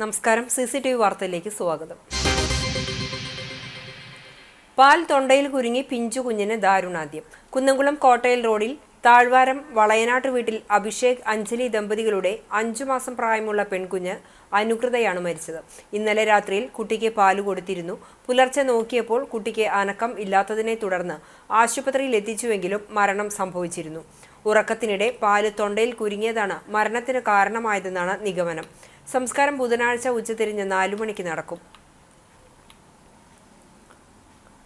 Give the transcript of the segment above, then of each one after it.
നമസ്കാരം. CCTV വാർത്തയിലേക്ക് സ്വാഗതം. പാൽ തൊണ്ടയിൽ കുരുങ്ങി പിഞ്ചു കുഞ്ഞിന് ദാരുണാന്ത്യം. കുന്നംകുളം കോട്ടയിൽ റോഡിൽ താഴ്വാരം വളയനാട്ട് വീട്ടിൽ അഭിഷേക് അഞ്ജലി ദമ്പതികളുടെ 5 മാസം പ്രായമുള്ള പെൺകുഞ്ഞ് അനുകൃതയാണ് മരിച്ചത്. ഇന്നലെ രാത്രിയിൽ കുട്ടിക്ക് പാല് കൊടുത്തിരുന്നു. പുലർച്ചെ നോക്കിയപ്പോൾ കുട്ടിക്ക് അനക്കം ഇല്ലാത്തതിനെ തുടർന്ന് ആശുപത്രിയിൽ എത്തിച്ചുവെങ്കിലും മരണം സംഭവിച്ചിരുന്നു. ഉറക്കത്തിനിടെ പാല് തൊണ്ടയിൽ കുരുങ്ങിയതാണ് മരണത്തിന് കാരണമായതെന്നാണ് നിഗമനം. സംസ്കാരം ബുധനാഴ്ച ഉച്ചതിരിഞ്ഞ് 4 മണിക്ക് നടക്കും.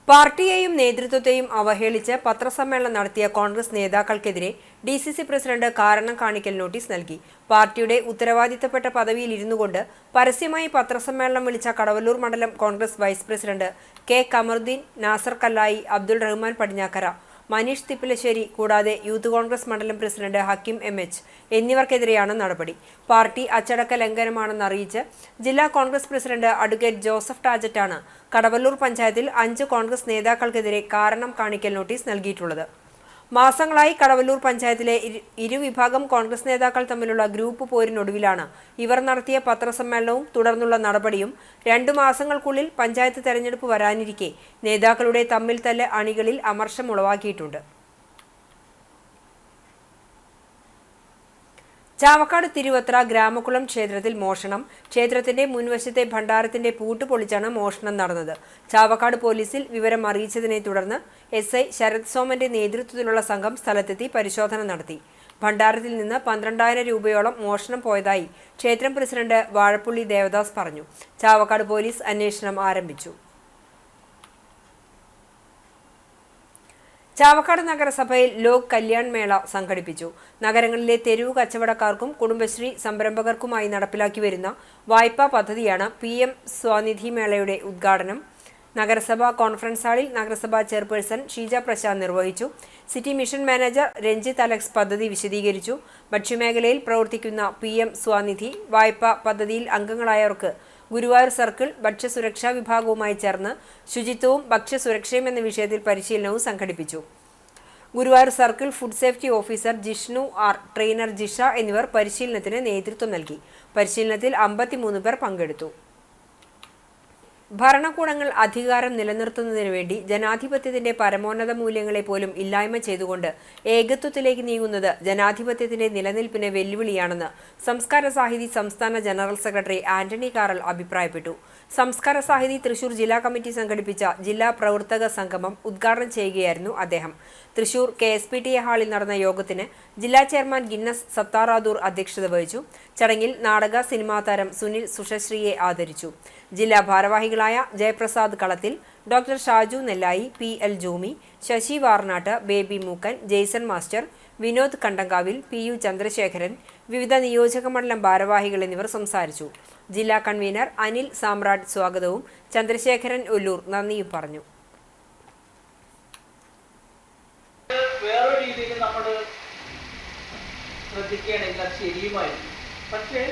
പാർട്ടിയെയും നേതൃത്വത്തെയും അവഹേളിച്ച് പത്രസമ്മേളനം നടത്തിയ കോൺഗ്രസ് നേതാക്കൾക്കെതിരെ DCC പ്രസിഡന്റ് കാരണം കാണിക്കൽ നോട്ടീസ് നൽകി. പാർട്ടിയുടെ ഉത്തരവാദിത്തപ്പെട്ട പദവിയിൽ ഇരുന്നുകൊണ്ട് പരസ്യമായി പത്രസമ്മേളനം വിളിച്ച കടവല്ലൂർ മണ്ഡലം Congress vice president K. Kamaruddin, Nasar Kallayi, Abdul Rahman Padinjakkara, Manish Thippalassery കൂടാതെ യൂത്ത് കോൺഗ്രസ് മണ്ഡലം പ്രസിഡന്റ് ഹക്കീം MH എന്നിവർക്കെതിരെയാണ് നടപടി. പാർട്ടി അച്ചടക്ക ലംഘനമാണെന്ന് അറിയിച്ച് ജില്ലാ കോൺഗ്രസ് പ്രസിഡന്റ് അഡ്വക്കേറ്റ് ജോസഫ് ടാജറ്റാണ് കടവല്ലൂർ പഞ്ചായത്തിൽ 5 കോൺഗ്രസ് നേതാക്കൾക്കെതിരെ കാരണം കാണിക്കൽ നോട്ടീസ് നൽകിയിട്ടുള്ളത്. മാസങ്ങളായി കടവല്ലൂർ പഞ്ചായത്തിലെ ഇരുവിഭാഗം കോൺഗ്രസ് നേതാക്കൾ തമ്മിലുള്ള ഗ്രൂപ്പ് പോരിനൊടുവിലാണ് ഇവർ നടത്തിയ പത്രസമ്മേളനവും തുടർന്നുള്ള നടപടിയും. 2 മാസങ്ങൾക്കുള്ളിൽ പഞ്ചായത്ത് തെരഞ്ഞെടുപ്പ് വരാനിരിക്കെ നേതാക്കളുടെ തമ്മിൽ തല്ല് അണികളിൽ അമർഷം ഉളവാക്കിയിട്ടുണ്ട്. ചാവക്കാട് തിരുവത്ര ഗ്രാമക്കുളം ക്ഷേത്രത്തിൽ മോഷണം. ക്ഷേത്രത്തിന്റെ മുൻവശത്തെ ഭണ്ഡാരത്തിന്റെ പൂട്ട് പൊളിച്ചാണ് മോഷണം നടന്നത്. ചാവക്കാട് പോലീസിൽ വിവരം അറിയിച്ചതിനെ തുടർന്ന് SI ശരത് സോമന്റെ നേതൃത്വത്തിലുള്ള സംഘം സ്ഥലത്തെത്തി പരിശോധന നടത്തി. ഭണ്ഡാരത്തിൽ നിന്ന് 12,000 രൂപയോളം മോഷണം പോയതായി ക്ഷേത്രം പ്രസിഡന്റ് വാഴപ്പുള്ളി ദേവദാസ് പറഞ്ഞു. ചാവക്കാട് പോലീസ് അന്വേഷണം ആരംഭിച്ചു. ചാവക്കാട് നഗരസഭയിൽ ലോക് കല്യാൺ മേള സംഘടിപ്പിച്ചു. നഗരങ്ങളിലെ തെരുവു കച്ചവടക്കാർക്കും കുടുംബശ്രീ സംരംഭകർക്കുമായി നടപ്പിലാക്കി വരുന്ന വായ്പാ പദ്ധതിയാണ് PM സ്വാനിധി മേളയുടെ ഉദ്ഘാടനം നഗരസഭാ കോൺഫറൻസ് ഹാളിൽ നഗരസഭാ ചെയർപേഴ്സൺ ഷീജ പ്രശാന്ത് നിർവഹിച്ചു. City mission manager Ranjith Alex പദ്ധതി വിശദീകരിച്ചു. ഭക്ഷ്യമേഖലയിൽ പ്രവർത്തിക്കുന്ന PM സ്വാനിധി വായ്പാ പദ്ധതിയിൽ അംഗങ്ങളായവർക്ക് ഗുരുവായൂർ സർക്കിൾ ഭക്ഷ്യസുരക്ഷാ വിഭാഗവുമായി ചേർന്ന് ശുചിത്വവും ഭക്ഷ്യസുരക്ഷയും എന്ന വിഷയത്തിൽ പരിശീലനവും സംഘടിപ്പിച്ചു. Guruvayur circle food safety officer Jishnu R, trainer Jisha എന്നിവർ പരിശീലനത്തിന് നേതൃത്വം നൽകി. പരിശീലനത്തിൽ 53 പേർ പങ്കെടുത്തു. ഭരണകൂടങ്ങൾ അധികാരം നിലനിർത്തുന്നതിനു വേണ്ടി ജനാധിപത്യത്തിന്റെ പരമോന്നത മൂല്യങ്ങളെ പോലും ഇല്ലായ്മ ചെയ്തുകൊണ്ട് ഏകത്വത്തിലേക്ക് നീങ്ങുന്നത് ജനാധിപത്യത്തിന്റെ നിലനിൽപ്പിന് വെല്ലുവിളിയാണെന്ന് സംസ്കാര സാഹിതി സംസ്ഥാന ജനറൽ സെക്രട്ടറി ആന്റണി കാറൽ അഭിപ്രായപ്പെട്ടു. സംസ്കാര സാഹിതി തൃശൂർ ജില്ലാ കമ്മിറ്റി സംഘടിപ്പിച്ച ജില്ലാ പ്രവർത്തക സംഗമം ഉദ്ഘാടനം ചെയ്യുകയായിരുന്നു അദ്ദേഹം. തൃശൂർ KSPTA ഹാളിൽ നടന്ന യോഗത്തിന് ജില്ലാ ചെയർമാൻ ഗിന്നസ് സത്താറാദൂർ അധ്യക്ഷത വഹിച്ചു. ചടങ്ങിൽ നാടക സിനിമാ താരം സുനിൽ സുഷശ്രീയെ ആദരിച്ചു. ജില്ലാ ഭാരവാഹികളായ ജയപ്രസാദ് കളത്തിൽ, ഡോക്ടർ ഷാജു നെല്ലായി, PL ജോമി, ശശി വാർനാട്ട്, ബേബി മൂക്കൻ, Jason master, Vinod കണ്ടങ്കാവിൽ, PU Chandrasekharan, വിവിധ നിയോജക മണ്ഡലം ഭാരവാഹികൾ എന്നിവർ സംസാരിച്ചു. ജില്ലാ കൺവീനർ അനിൽ സാമ്രാട്ട് സ്വാഗതവും ചന്ദ്രശേഖരൻ ഒല്ലൂർ നന്ദിയും പറഞ്ഞു. വേറെ രീതിയിൽ നമ്മൾ ശ്രദ്ധിക്കുകയാണെങ്കിൽ അത് ശരിയുമായിരുന്നു. പക്ഷേ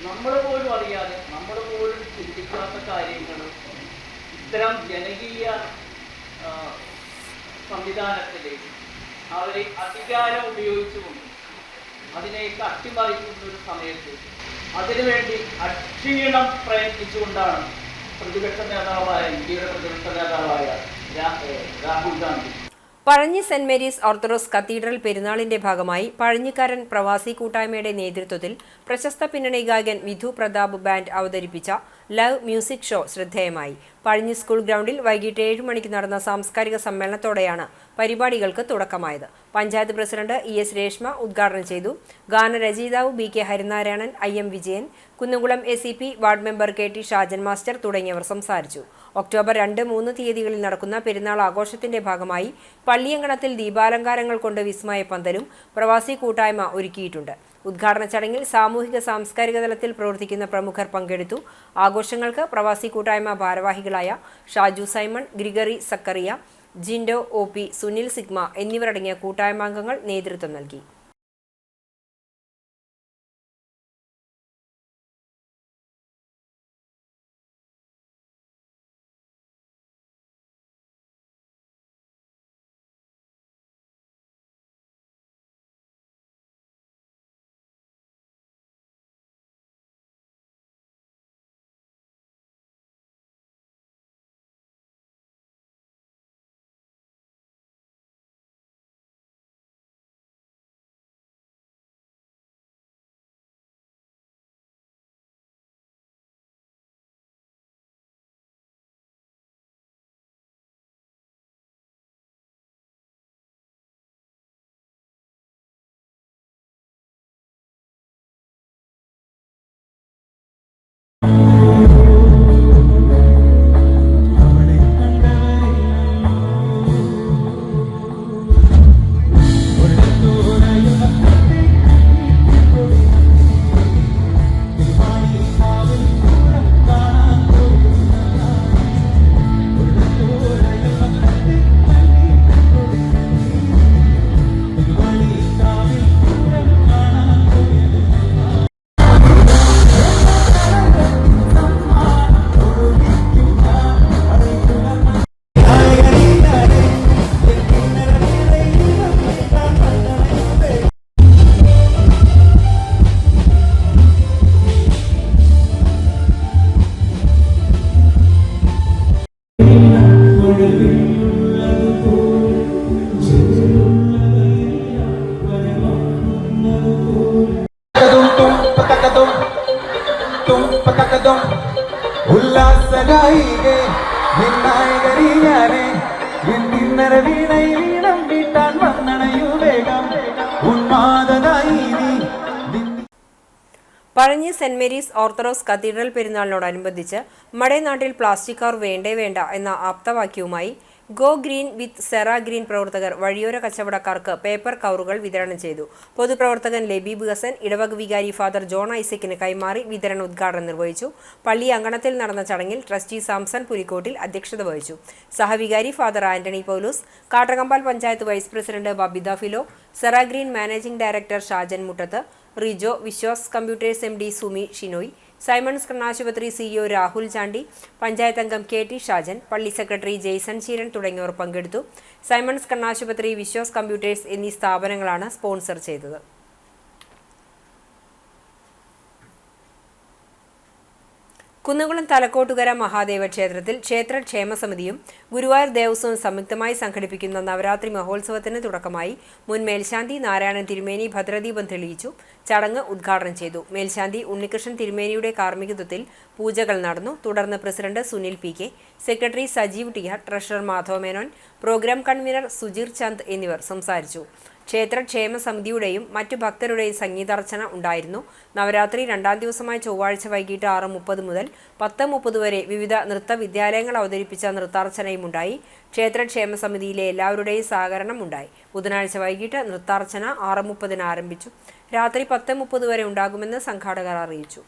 നമ്മൾ പോലും അറിയാതെ, നമ്മൾ പോലും ചിന്തിക്കാത്ത കാര്യങ്ങൾ ഇത്തരം ജനകീയ സംവിധാനത്തിലേക്ക് അവരെ അധികാരം ഉപയോഗിച്ചുകൊണ്ട് അതിനെയൊക്കെ അട്ടിമറിക്കുന്ന ഒരു സമയത്ത് അതിനുവേണ്ടി അക്ഷീണം പ്രയത്നിച്ചുകൊണ്ടാണ് ഇന്ത്യയുടെ പ്രതിപക്ഷ നേതാവായ Rahul Gandhi Pazhanji saint Mary's orthodox cathedral പെരുന്നാളിന്റെ ഭാഗമായി പഴഞ്ഞിക്കാരൻ പ്രവാസി കൂട്ടായ്മയുടെ നേതൃത്വത്തിൽ പ്രശസ്ത പിന്നണി ഗായകൻ വിധു പ്രതാപ് ബാൻഡ് അവതരിപ്പിച്ച ലവ് മ്യൂസിക് ഷോ ശ്രദ്ധേയമായി. പഴഞ്ഞി സ്കൂൾ ഗ്രൗണ്ടിൽ വൈകിട്ട് 7 മണിക്ക് നടന്ന സാംസ്കാരിക സമ്മേളനത്തോടെയാണ് പരിപാടികൾക്ക് തുടക്കമായത്. പഞ്ചായത്ത് പ്രസിഡന്റ് ES രേഷ്മ ഉദ്ഘാടനം ചെയ്തു. ഗാനരചയിതാവ് BK Harinarayanan, IM Vijayan, Kunnamkulam SEP ward member KT Shajan master തുടങ്ങിയവർ സംസാരിച്ചു. ഒക്ടോബർ 2, 3 തീയതികളിൽ നടക്കുന്ന പെരുന്നാൾ ആഘോഷത്തിന്റെ ഭാഗമായി പള്ളിയങ്കണത്തിൽ ദീപാലങ്കാരങ്ങൾ കൊണ്ട് വിസ്മയ പന്തലും പ്രവാസി കൂട്ടായ്മ ഒരുക്കിയിട്ടുണ്ട്. ഉദ്ഘാടന ചടങ്ങിൽ സാമൂഹിക സാംസ്കാരിക തലത്തിൽ പ്രവർത്തിക്കുന്ന പ്രമുഖർ പങ്കെടുത്തു. ആഘോഷങ്ങൾക്ക് പ്രവാസി കൂട്ടായ്മ ഭാരവാഹികളായ Shaju Simon, Gregory Sakkariya, Jindo OP, Sunil Sigma എന്നിവരടങ്ങിയ കൂട്ടായ്മാംഗങ്ങൾ നേതൃത്വം നൽകി. ഉല്ലാസഗായികേ നിന്നായകരീയാനേ ഇന്നര വീണയിൽ ഈണം വീട്ടാൻ വന്നണയു വേഗം ഉന്മാദനായി നീ Pazhanji saint Mary's orthodox cathedral പെരുന്നാളിനോടനുബന്ധിച്ച് മടേനാട്ടിൽ പ്ലാസ്റ്റിക് കവർ വേണ്ടേ വേണ്ട എന്ന ആപ്തവാക്യവുമായി go green with Sera green പ്രവർത്തകർ വഴിയോര കച്ചവടക്കാർക്ക് പേപ്പർ കവറുകൾ വിതരണം ചെയ്തു. പൊതുപ്രവർത്തകൻ ലബീബ് ഹസൻ ഇടവക വികാരി ഫാദർ ജോൺ ഐസക്കിന് കൈമാറി വിതരണ ഉദ്ഘാടനം നിർവഹിച്ചു. പള്ളി അങ്കണത്തിൽ നടന്ന ചടങ്ങിൽ ട്രസ്റ്റി സാംസൺ പുലിക്കോട്ടിൽ അധ്യക്ഷത വഹിച്ചു. സഹവികാരി father Antony Paulose, Kattakampal panchayat vice president Babitha Philo, Sera green managing director Shajan Muttath, Rijo, Viswas computers MD Sumi Shinoy, Simons കണ്ണാശുപത്രി CEO രാഹുൽ ചാണ്ടി, പഞ്ചായത്ത് അംഗം KT ഷാജൻ, പള്ളി സെക്രട്ടറി ജെയ്സൺ ചീരൻ തുടങ്ങിയവർ പങ്കെടുത്തു. സൈമൺസ് കണ്ണാശുപത്രി, വിശ്വാസ് കമ്പ്യൂട്ടേഴ്സ് എന്നീ സ്ഥാപനങ്ങളാണ് സ്പോൺസർ ചെയ്തത്. കുന്നംകുളം തലക്കോട്ടുകര മഹാദേവ ക്ഷേത്രത്തിൽ ക്ഷേത്ര ക്ഷേമസമിതിയും ഗുരുവായൂർ ദേവസ്വവും സംയുക്തമായി സംഘടിപ്പിക്കുന്ന നവരാത്രി മഹോത്സവത്തിന് തുടക്കമായി. മുൻ മേൽശാന്തി നാരായണൻ തിരുമേനി ഭദ്രദീപം തെളിയിച്ചു. ചടങ്ങ് ഉദ്ഘാടനം ചെയ്തു. മേൽശാന്തി ഉണ്ണികൃഷ്ണൻ തിരുമേനിയുടെ കാർമ്മികത്വത്തിൽ പൂജകൾ നടന്നു. തുടർന്ന് president Sunil PK, secretary Sajeev TR, treasurer Madhava Menon, program convener Sujeer Chand എന്നിവർ സംസാരിച്ചു. ക്ഷേത്ര ക്ഷേമ സമിതിയുടെയും മറ്റു ഭക്തരുടെയും സംഗീതാർച്ചന ഉണ്ടായിരുന്നു. നവരാത്രി രണ്ടാം ദിവസമായ ചൊവ്വാഴ്ച വൈകിട്ട് 6:30 മുതൽ 10:30 വരെ വിവിധ നൃത്ത വിദ്യാലയങ്ങൾ അവതരിപ്പിച്ച നൃത്താർച്ചനയും ഉണ്ടായി. ക്ഷേത്ര ക്ഷേമ സമിതിയിലെ എല്ലാവരുടെയും സഹകരണം ഉണ്ടായി. ബുധനാഴ്ച വൈകിട്ട് നൃത്താർച്ചന 6:30 ആരംഭിച്ചു. രാത്രി 10:30 വരെ ഉണ്ടാകുമെന്ന് സംഘാടകർ അറിയിച്ചു.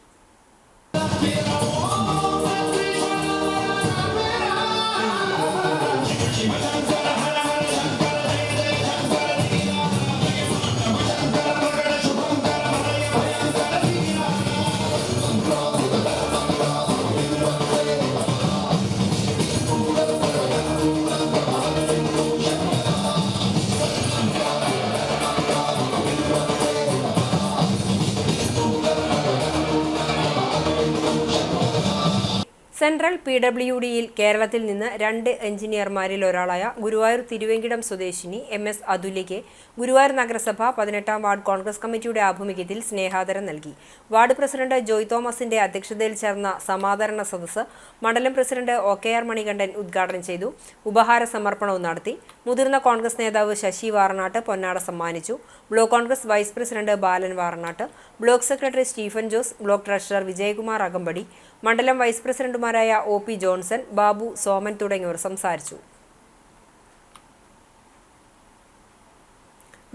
സെൻട്രൽ PWDയിൽ കേരളത്തിൽ നിന്ന് 2 എഞ്ചിനീയർമാരിൽ ഒരാളായ ഗുരുവായൂർ തിരുവേങ്കിടം സ്വദേശിനി MS അതുല്യയ്ക്ക് ഗുരുവായൂർ നഗരസഭ 18-ാം വാർഡ് കോൺഗ്രസ് കമ്മിറ്റിയുടെ ആഭിമുഖ്യത്തിൽ സ്നേഹാദരം നൽകി. വാർഡ് പ്രസിഡന്റ് ജോയ് തോമസിന്റെ അധ്യക്ഷതയിൽ ചേർന്ന സമാദരണ സദസ്സ് മണ്ഡലം പ്രസിഡന്റ് OKR മണികണ്ഠൻ ഉദ്ഘാടനം ചെയ്തു. ഉപഹാര സമർപ്പണവും നടത്തി. മുതിർന്ന കോൺഗ്രസ് നേതാവ് ശശി വാറനാട്ട് പൊന്നാട സമ്മാനിച്ചു. Block Congress vice president Balan Varanattu, block secretary Stephen Jose, block treasurer Vijayakumar Akampadi, മണ്ഡലം വൈസ് പ്രസിഡന്റുമാരായ OP ജോൺസൺ, ബാബു, സോമൻ തുടങ്ങിയവർ സംസാരിച്ചു.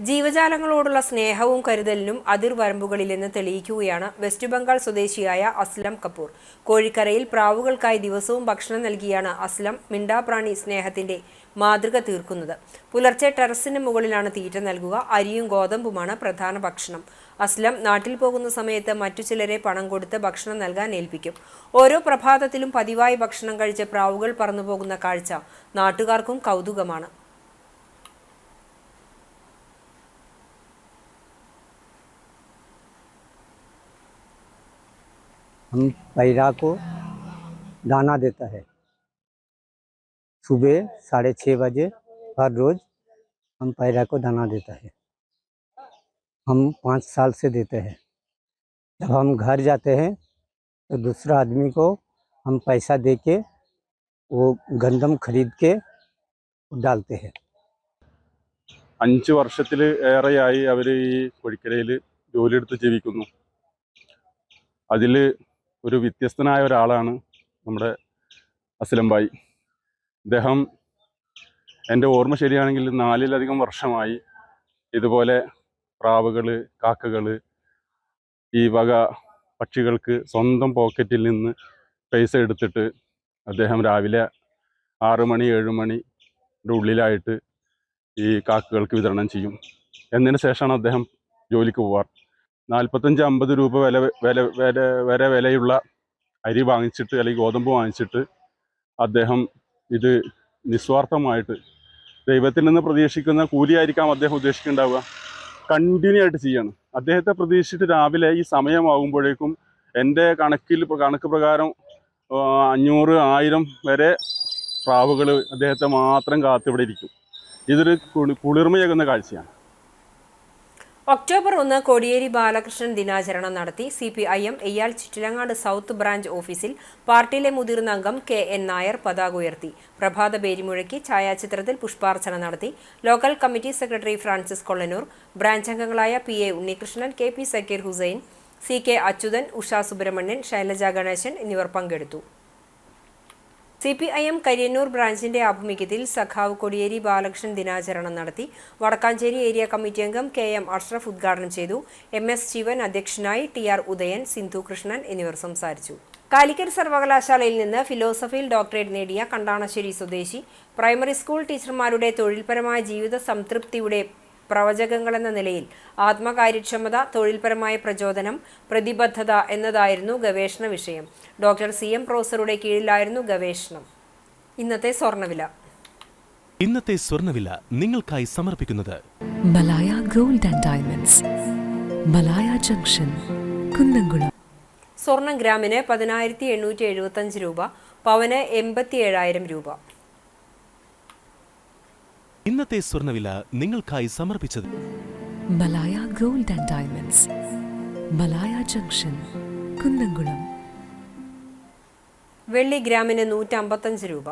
ജീവജാലങ്ങളോടുള്ള സ്നേഹവും കരുതലിനും അതിർവരമ്പുകളിലെന്ന് തെളിയിക്കുകയാണ് വെസ്റ്റ് ബംഗാൾ സ്വദേശിയായ അസ്ലം കപൂർ. കോഴിക്കരയിൽ പ്രാവുകൾക്കായി ദിവസവും ഭക്ഷണം നൽകിയാണ് അസ്ലം മിണ്ടാപ്രാണി സ്നേഹത്തിന്റെ മാതൃക തീർക്കുന്നത്. പുലർച്ചെ ടെറസിന് മുകളിലാണ് തീറ്റ നൽകുക. അരിയും ഗോതമ്പുമാണ് പ്രധാന ഭക്ഷണം. അസ്ലം നാട്ടിൽ പോകുന്ന സമയത്ത് മറ്റു ചിലരെ പണം കൊടുത്ത് ഭക്ഷണം നൽകാൻ ഏൽപ്പിക്കും. ഓരോ പ്രഭാതത്തിലും പതിവായി ഭക്ഷണം കഴിച്ച് പ്രാവുകൾ പറന്നുപോകുന്ന കാഴ്ച നാട്ടുകാർക്കും കൗതുകമാണ്. हम पैरा को दाना देता है। सुबह 6:30 बजे हर रोज हम पैरा को दाना देता है। हम 5 साल से देते हैं। जब हम घर जाते हैं तो दूसरा आदमी को हम पैसा दे के वो गंदम खरीद के डालते हैं. 5 വർഷത്തിൽ ഏറെയായി അവർ ഈ കോഴിക്കരയിൽ ജോലിയെടുത്ത് ജീവിക്കുന്നു. അതിൽ ഒരു വ്യത്യസ്തനായ ഒരാളാണ് നമ്മുടെ അസ്ലം ഭായി. അദ്ദേഹം എൻ്റെ ഓർമ്മ ശരിയാണെങ്കിൽ 4-ലധികം വർഷമായി ഇതുപോലെ പ്രാവുകൾ, കാക്കകൾ, ഈ വക പക്ഷികൾക്ക് സ്വന്തം പോക്കറ്റിൽ നിന്ന് പൈസ എടുത്തിട്ട് അദ്ദേഹം രാവിലെ 6 മണി 7 മണിയുടെ ഉള്ളിലായിട്ട് ഈ കാക്കകൾക്ക് വിതരണം ചെയ്യും. എന്നതിന് ശേഷമാണ് അദ്ദേഹം ജോലിക്ക് പോവാറ്. 45-50 രൂപ വരെ വിലയുള്ള അരി വാങ്ങിച്ചിട്ട് അല്ലെങ്കിൽ ഗോതമ്പ് വാങ്ങിച്ചിട്ട് അദ്ദേഹം ഇത് നിസ്വാർത്ഥമായിട്ട് ദൈവത്തിൽ നിന്ന് പ്രതീക്ഷിക്കുന്ന കൂലിയായിരിക്കാം അദ്ദേഹം ഉദ്ദേശിക്കുന്നുണ്ടാവുക, കണ്ടിന്യൂ ആയിട്ട് ചെയ്യാണ്. അദ്ദേഹത്തെ പ്രതീക്ഷിച്ചിട്ട് രാവിലെ ഈ സമയമാകുമ്പോഴേക്കും എൻ്റെ കണക്ക് പ്രകാരം 500-1000 വരെ പ്രാവുകൾ അദ്ദേഹത്തെ മാത്രം കാത്തിവിടെ ഇരിക്കും. ഇതൊരു കുളിർമയേകുന്ന കാഴ്ചയാണ്. ഒക്ടോബർ 1 കോടിയേരി ബാലകൃഷ്ണൻ ദിനാചരണം നടത്തി. CPIM Eyyal Chittilangad south branch ഓഫീസിൽ പാർട്ടിയിലെ മുതിർന്ന അംഗം KN നായർ പതാക ഉയർത്തി. പ്രഭാത പേരിമുഴക്കി ഛായാചിത്രത്തിൽ പുഷ്പാർച്ചന നടത്തി. Local committee secretary Francis Kollanur, branch അംഗങ്ങളായ PA Unnikrishnan, KP Zakir Hussain, CK Achuthan, Usha Subramanian, Shailaja Ganesan എന്നിവർ പങ്കെടുത്തു. CPIM കരിയന്നൂർ ബ്രാഞ്ചിന്റെ ആഭിമുഖ്യത്തിൽ സഖാവ് കോടിയേരി ബാലകൃഷ്ണൻ ദിനാചരണം നടത്തി. വടക്കാഞ്ചേരി ഏരിയ കമ്മിറ്റി അംഗം KM അഷ്റഫ് ഉദ്ഘാടനം ചെയ്തു. MS ശിവൻ അധ്യക്ഷനായി. TR ഉദയൻ, സിന്ധു കൃഷ്ണൻ എന്നിവർ സംസാരിച്ചു. കാലിക്കറ്റ് സർവകലാശാലയിൽ നിന്ന് ഫിലോസഫിയിൽ ഡോക്ടറേറ്റ് നേടിയ കണ്ടാണശ്ശേരി സ്വദേശി പ്രൈമറി സ്കൂൾ ടീച്ചർമാരുടെ തൊഴിൽപരമായ ജീവിത സംതൃപ്തിയുടെ പ്രവചകങ്ങളെന്ന നിലയിൽ ആത്മകാര്യക്ഷമത, തൊഴിൽപരമായ പ്രചോദനം, പ്രതിബദ്ധത എന്നതായിരുന്നു ഗവേഷണ വിഷയം. ഡോക്ടർ CM പ്രൊഫസറുടെ കീഴിലായിരുന്നു ഗവേഷണം. ഇന്നത്തെ സ്വർണ്ണവില നിങ്ങൾക്കായി സമർപ്പിക്കുന്നത് Malaya gold and diamonds, Malaya junction, Kunnamkulam. സ്വർണം ഗ്രാമിന് 10,875 രൂപ, പവന് 87,000 രൂപ. ഇന്നത്തെ സ്വർണ്ണവില നിങ്ങൾക്കായി സമർപ്പിച്ചത് Malaya gold and diamonds, Malaya junction, Kunnamkulam. വെള്ളി ഗ്രാമിന് 155 രൂപ.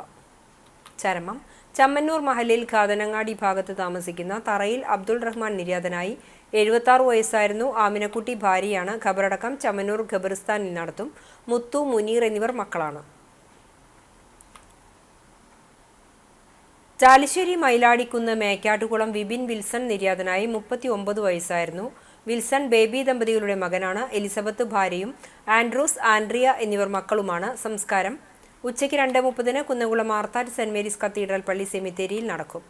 ചരമം. ചമ്മന്നൂർ മഹലിൽ കാതനങ്ങാടി ഭാഗത്ത് താമസിക്കുന്ന തറയിൽ അബ്ദുൾ റഹ്മാൻ നിര്യാതനായി. 76 വയസ്സായിരുന്നു. ആമിനക്കുട്ടി ഭാര്യയാണ്. ഖബറടക്കം ചമ്മന്നൂർ ഖബറിസ്ഥാനിൽ നടത്തും. മുത്തു, മുനീർ എന്നിവർ മക്കളാണ്. ചാലിശ്ശേരി മൈലാടിക്കുന്ന് മേക്കാട്ടുകുളം വിപിൻ വിൽസൺ നിര്യാതനായി. 39 വയസ്സായിരുന്നു. വിൽസൺ ബേബി ദമ്പതികളുടെ മകനാണ്. എലിസബത്ത് ഭാര്യയും. ആൻഡ്രൂസ്, ആൻഡ്രിയ എന്നിവർ മക്കളുമാണ്. സംസ്കാരം ഉച്ചയ്ക്ക് 2:30 കുന്നംകുളം മാർത്താറ്റ് സെന്റ് മേരീസ് കത്തീഡ്രൽ പള്ളി സെമിത്തേരിയിൽ നടക്കും.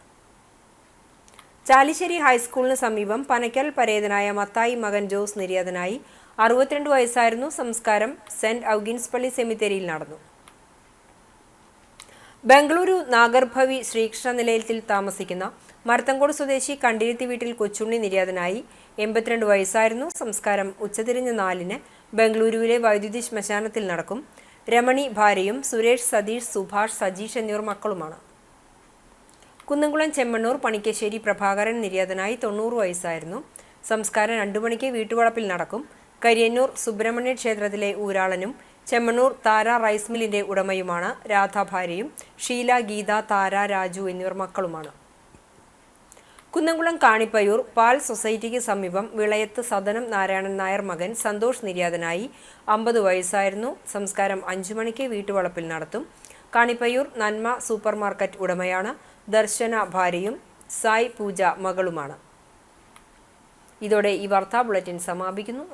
ചാലിശ്ശേരി ഹൈസ്കൂളിന് സമീപം പനക്കൽ പരേതനായ മത്തായി മകൻ ജോസ് നിര്യാതനായി. 62 വയസ്സായിരുന്നു. സംസ്കാരം സെന്റ് ഔഗിൻസ് പള്ളി സെമിത്തേരിയിൽ നടന്നു. ബംഗളൂരു നാഗർഭവി ശ്രീകൃഷ്ണ നിലയത്തിൽ താമസിക്കുന്ന മരത്തങ്കോട് സ്വദേശി കണ്ടിരുത്തി വീട്ടിൽ കൊച്ചുണ്ണി നിര്യാതനായി. 82 വയസ്സായിരുന്നു. സംസ്കാരം ഉച്ചതിരിഞ്ഞ് 4-ന് ബംഗളൂരുവിലെ വൈദ്യുതി ശ്മശാനത്തിൽ നടക്കും. രമണി ഭാര്യയും. സുരേഷ്, സതീഷ്, സുഭാഷ്, സജീഷ് എന്നിവർ മക്കളുമാണ്. കുന്നംകുളം ചെമ്മണ്ണൂർ പണിക്കശ്ശേരി പ്രഭാകരൻ നിര്യാതനായി. 90 വയസ്സായിരുന്നു. സംസ്കാരം 2 മണിക്ക് വീട്ടുവളപ്പിൽ നടക്കും. കരിയന്നൂർ സുബ്രഹ്മണ്യ ക്ഷേത്രത്തിലെ ഊരാളനും ചെമ്മണ്ണൂർ താര റൈസ് മില്ലിന്റെ ഉടമയുമാണ്. രാധ ഭാര്യയും. ഷീല, ഗീത, താര, രാജു എന്നിവർ മക്കളുമാണ്. കുന്നംകുളം കാണിപ്പയ്യൂർ പാൽ സൊസൈറ്റിക്ക് സമീപം വിളയത്ത് സദനം നാരായണൻ നായർ മകൻ സന്തോഷ് നിര്യാതനായി. 50 വയസ്സായിരുന്നു. സംസ്കാരം 5 മണിക്ക് വീട്ടുവളപ്പിൽ നടത്തും. കാണിപ്പയ്യൂർ നന്മ സൂപ്പർ മാർക്കറ്റ് ഉടമയാണ്. ദർശന ഭാര്യയും. സായ് പൂജ മകളുമാണ്. ഇതോടെ ഈ വാർത്താ ബുള്ളറ്റിൻ സമാപിക്കുന്നു.